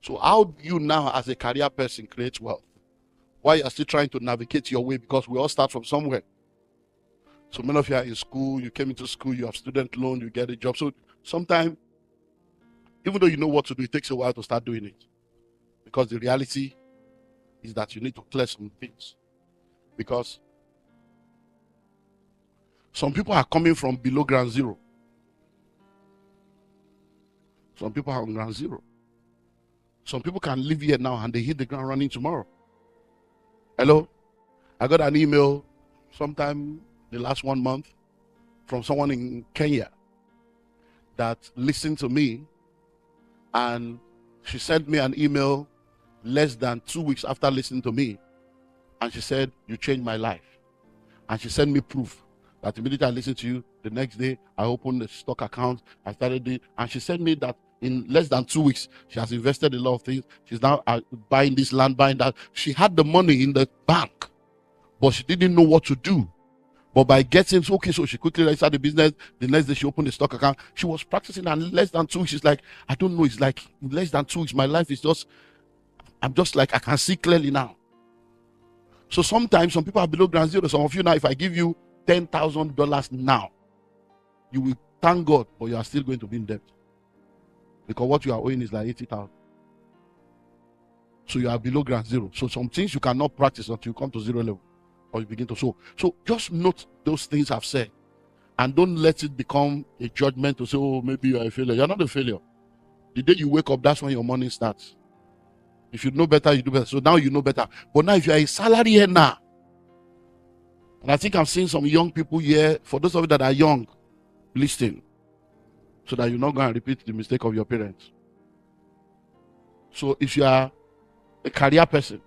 So how do you now, as a career person, create wealth? Why you are still trying to navigate your way? Because we all start from somewhere. So many of you are in school, you came into school, you have student loan, you get a job. So sometimes, even though you know what to do, it takes a while to start doing it. Because the reality is that you need to clear some things. Because some people are coming from below ground zero. Some people are on ground zero. Some people can live here now and they hit the ground running tomorrow. Hello? I got an email sometime the last 1 month from someone in Kenya that listened to me, and she sent me an email less than 2 weeks after listening to me, and she said, "You changed my life." And she sent me proof that immediately I listened to you, the next day I opened the stock account, I started it, and she sent me that in less than 2 weeks she has invested in a lot of things. She's now buying this land, buying that. She had the money in the bank, but she didn't know what to do. But by getting, so she quickly registered the business. The next day she opened the stock account. She was practicing, and in less than 2 weeks, she's like, I don't know, it's like in less than 2 weeks, my life is just, I'm just like, I can see clearly now. So sometimes some people are below ground zero. Some of you now, if I give you $10,000 now, you will thank God, but you are still going to be in debt. Because what you are owing is like 80,000. So you are below ground zero. So some things you cannot practice until you come to zero level, or you begin to sow. So just note those things I've said, and don't let it become a judgment to say, oh, maybe you are a failure. You're not a failure. The day you wake up, that's when your morning starts. If you know better, you do better. So now you know better. But now if you are a salary earner, and I think I'm seeing some young people here, for those of you that are young, listen, so that you're not going to repeat the mistake of your parents. So if you are a career person,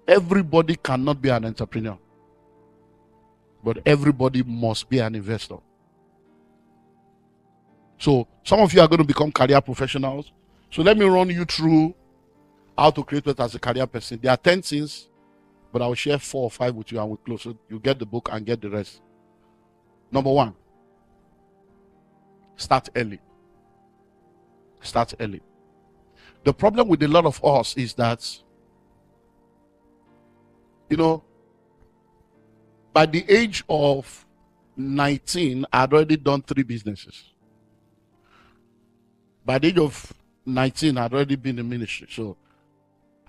everybody cannot be an entrepreneur, but everybody must be an investor. So some of you are going to become career professionals. So let me run you through how to create wealth as a career person. There are 10 things, but I will share 4 or 5 with you and we'll close. So you get the book and get the rest. Number 1, start early. Start early. The problem with a lot of us is that, by the age of 19, I'd already done 3 businesses. By the age of 19, I'd already been in ministry. So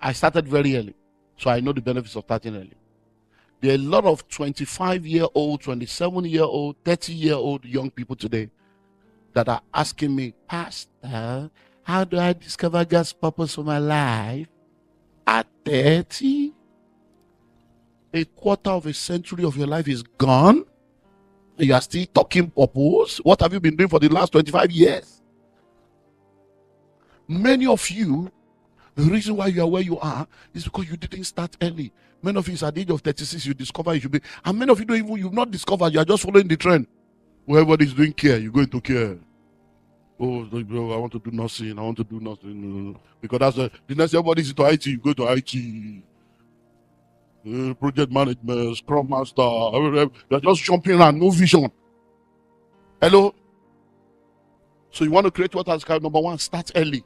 I started very early. So I know the benefits of starting early. There are a lot of 25-year-old, 27-year-old, 30-year-old young people today that are asking me, Pastor, how do I discover God's purpose for my life at 30? A quarter of a century of your life is gone. You are still talking purpose. What have you been doing for the last 25 years? Many of you, the reason why you are where you are is because you didn't start early. Many of you is at the age of 36, you discover you should be. And many of you you've not discovered, you are just following the trend. Where everybody's doing care, you go into care. Oh, I want to do nursing. I want to do nothing. Because that's the next everybody's into IT, you go to IT. Project management, Scrum Master. They're just jumping around, no vision. Hello? So you want to create what has called number 1, start early.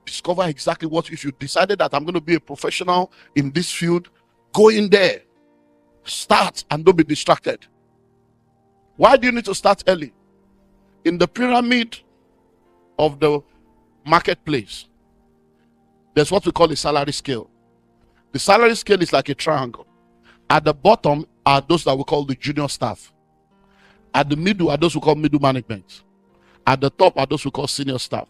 Discover exactly what, if you decided that I'm going to be a professional in this field, go in there. Start and don't be distracted. Why do you need to start early? In the pyramid of the marketplace, there's what we call a salary scale. The salary scale is like a triangle. At the bottom are those that we call the junior staff. At the middle are those we call middle management. At the top are those we call senior staff.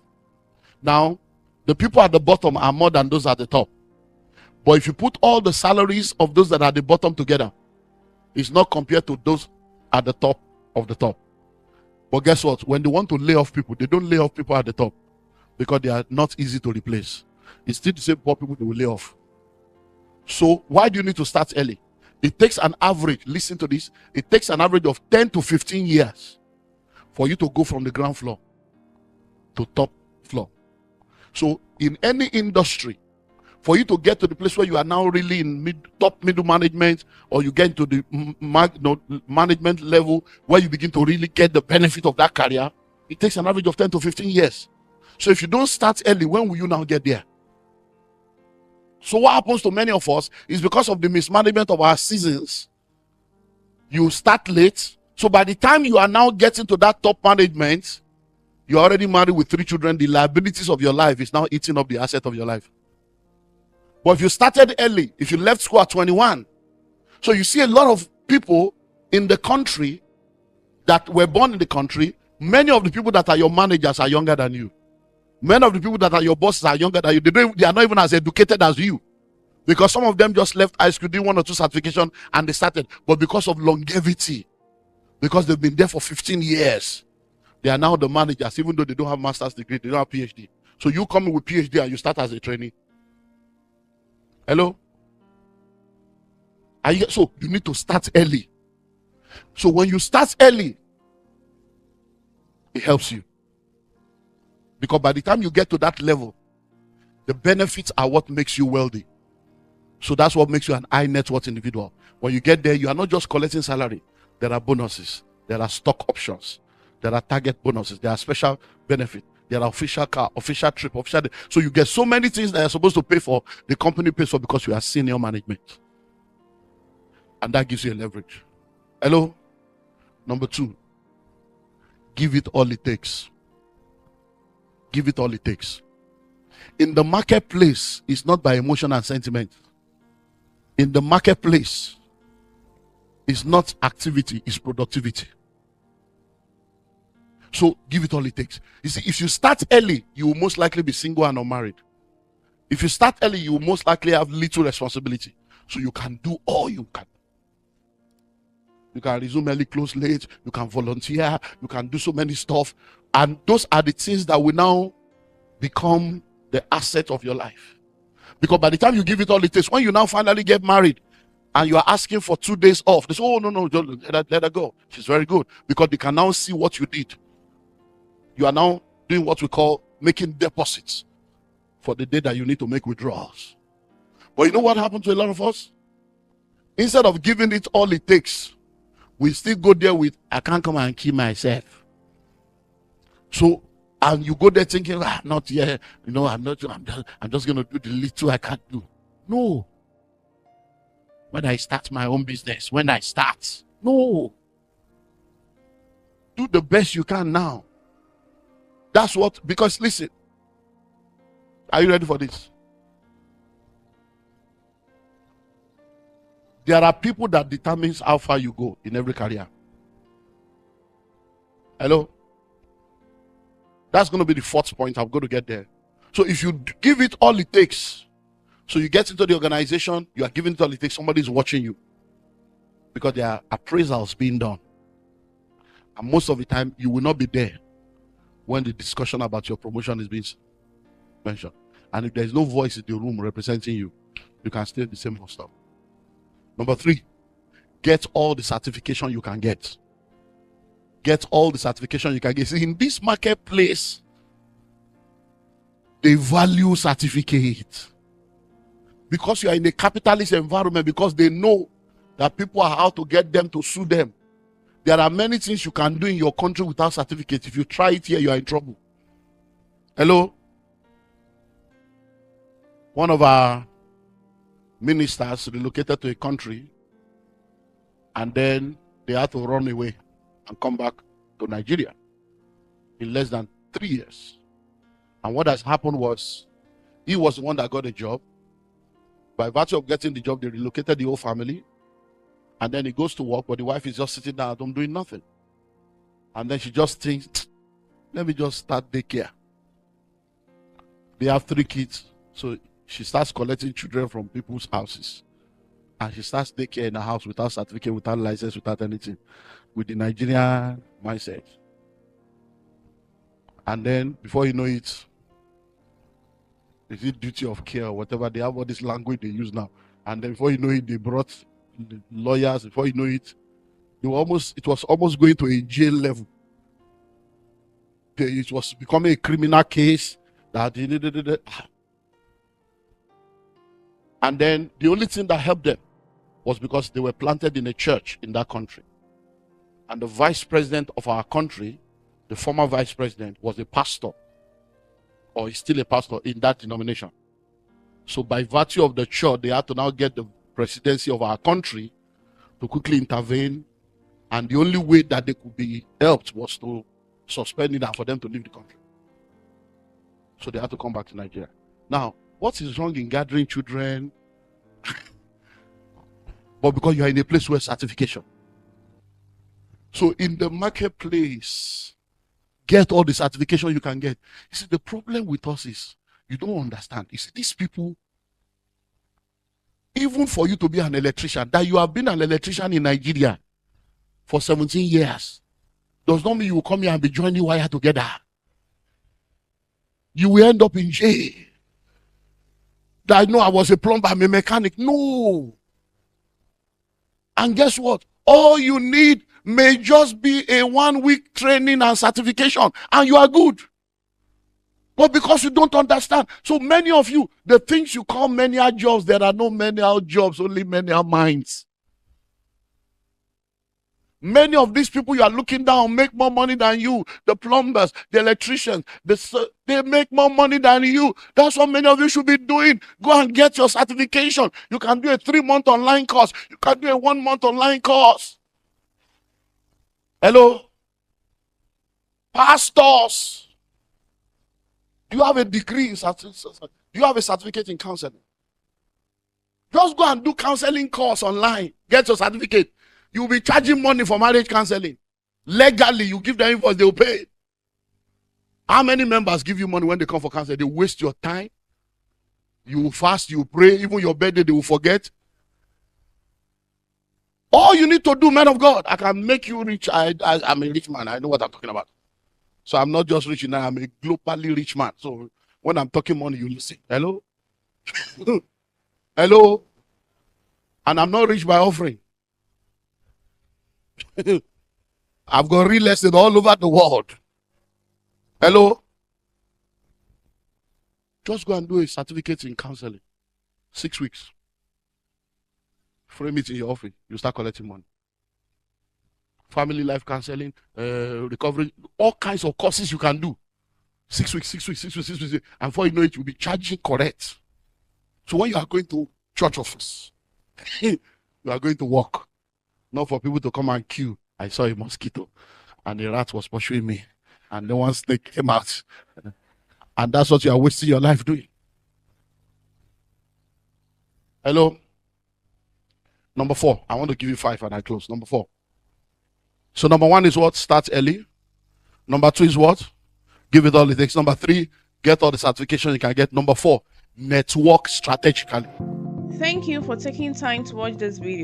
Now, the people at the bottom are more than those at the top. But if you put all the salaries of those that are at the bottom together, it's not compared to those at the top of the top. But guess what? When they want to lay off people, they don't lay off people at the top because they are not easy to replace. It's still the same poor people they will lay off. So why do you need to start early? It takes an average, listen to this, it takes an average of 10 to 15 years for you to go from the ground floor to top floor. So in any industry, for you to get to the place where you are now really in top middle management, or you get to the management level where you begin to really get the benefit of that career, it takes an average of 10 to 15 years. So if you don't start early, when will you now get there? So what happens to many of us is because of the mismanagement of our seasons. You start late. So by the time you are now getting to that top management, you're already married with 3 children. The liabilities of your life is now eating up the asset of your life. But if you started early, if you left school at 21, so you see a lot of people in the country that were born in the country, many of the people that are your managers are younger than you. Many of the people that are your bosses are younger than you. They are not even as educated as you. Because some of them just left high school, did 1 or 2 certifications, and they started. But because of longevity, because they've been there for 15 years, they are now the managers, even though they don't have master's degree, they don't have PhD. So you come in with PhD and you start as a trainee. Hello? So you need to start early. So when you start early, it helps you. Because by the time you get to that level, the benefits are what makes you wealthy. So that's what makes you an high net worth individual. When you get there, you are not just collecting salary. There are bonuses. There are stock options. There are target bonuses. There are special benefits. There are official car, official trip, official. So you get so many things that you're supposed to pay for. The company pays for because you are senior management. And that gives you a leverage. Hello? Number 2, give it all it takes. Give it all it takes. In the marketplace, it's not by emotion and sentiment. In the marketplace, it's not activity, it's productivity. So give it all it takes. You see, if you start early, you will most likely be single and unmarried. If you start early, you will most likely have little responsibility. So you can do all you can. You can resume early, close late. You can volunteer. You can do so many stuff. And those are the things that will now become the asset of your life. Because by the time you give it all it takes, when you now finally get married and you are asking for 2 days off, they say, oh, no, don't let her go. She's very good. Because they can now see what you did. You are now doing what we call making deposits for the day that you need to make withdrawals. But you know what happened to a lot of us? Instead of giving it all it takes, we still go there with, I can't come and kill myself. So, and you go there thinking, not yet, I'm just going to do the little I can't do. No. When I start my own business, no. Do the best you can now. That's what, because listen, are you ready for this? There are people that determines how far you go in every career. Hello? That's going to be the 4th point. I'm going to get there. So if you give it all it takes, so you get into the organization, you are giving it all it takes, somebody's watching you. Because there are appraisals being done. And most of the time, you will not be there when the discussion about your promotion is being mentioned. And if there is no voice in the room representing you, you can stay the same stuff. Number 3, get all the certification you can get. Get all the certification you can get. See, in this marketplace, they value certificate. Because you are in a capitalist environment, because they know that people are out to get them to sue them. There are many things you can do in your country without certificate. If you try it here, you are in trouble. Hello? One of our ministers relocated to a country, and then they had to run away and come back to Nigeria in less than 3 years. And what has happened was, he was the one that got a job. By virtue of getting the job, they relocated the whole family. And then he goes to work, but the wife is just sitting down at home doing nothing. And then she just thinks, let me just start daycare. They have 3 kids. So she starts collecting children from people's houses. And she starts daycare in her house without certificate, without license, without anything. With the Nigerian mindset. And then, before you know it, is it duty of care or whatever? They have all this language they use now. And then before you know it, they brought the lawyers. Before you know it, it was almost going to a jail level. It was becoming a criminal case. And then the only thing that helped them was because they were planted in a church in that country. And the vice president of our country, the former vice president, was a pastor, or is still a pastor in that denomination. So by virtue of the church, they had to now get the presidency of our country to quickly intervene. And the only way that they could be helped was to suspend it and for them to leave the country. So they had to come back to Nigeria. Now, what is wrong in gathering children? But because you are in a place where certification. So in the marketplace, get all the certification you can get. You see, the problem with us is you don't understand. You see, these people, even for you to be an electrician, that you have been an electrician in Nigeria for 17 years, does not mean you will come here and be joining wire together. You will end up in jail. That I know I was a plumber, I'm a mechanic. No. And guess what? All you need may just be a 1-week training and certification, and you are good. But because you don't understand, so many of you, the things you call menial jobs, there are no menial jobs, only menial minds. Many of these people you are looking down make more money than you. The plumbers, the electricians, they make more money than you. That's what many of you should be doing. Go and get your certification. You can do a 3-month online course. You can do a 1-month online course. Hello? Pastors. Do you have a degree in certificate? Do you have a certificate in counseling? Just go and do counseling course online. Get your certificate. You'll be charging money for marriage counseling. Legally, you give them invoice, they'll pay. How many members give you money when they come for counseling? They waste your time. You fast, you pray, even your birthday, they will forget. All you need to do, man of God, I can make you rich. I'm a rich man. I know what I'm talking about. So I'm not just rich now, I'm a globally rich man. So when I'm talking money, you listen. Hello? Hello? And I'm not rich by offering. I've got real estate all over the world. Hello? Just go and do a certificate in counseling. 6 weeks. Frame it in your office. You start collecting money. Family life counseling, recovery, all kinds of courses you can do. 6 weeks. And before you know it, you'll be charging correct. So when you are going to church office, you are going to work. Not for people to come and queue. I saw a mosquito and the rat was pursuing me. And then one snake came out. And that's what you are wasting your life doing. Hello? Number 4. I want to give you 5 and I close. Number 4. So number 1 is what? Start early. Number 2 is what? Give it all it takes. Number 3, get all the certification you can get. Number 4, network strategically. Thank you for taking time to watch this video.